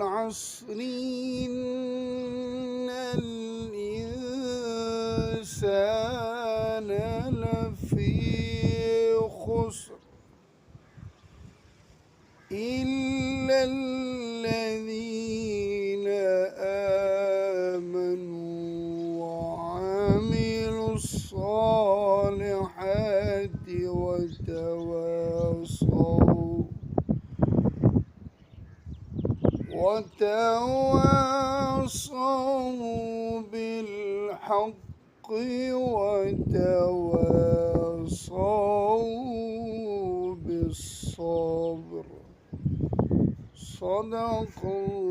والعصر إن الإنسان لفي خسر إلا الذين آمنوا وعملوا الصالحات وتواصوا بالحق وتواصوا بالصبر. صدق الله.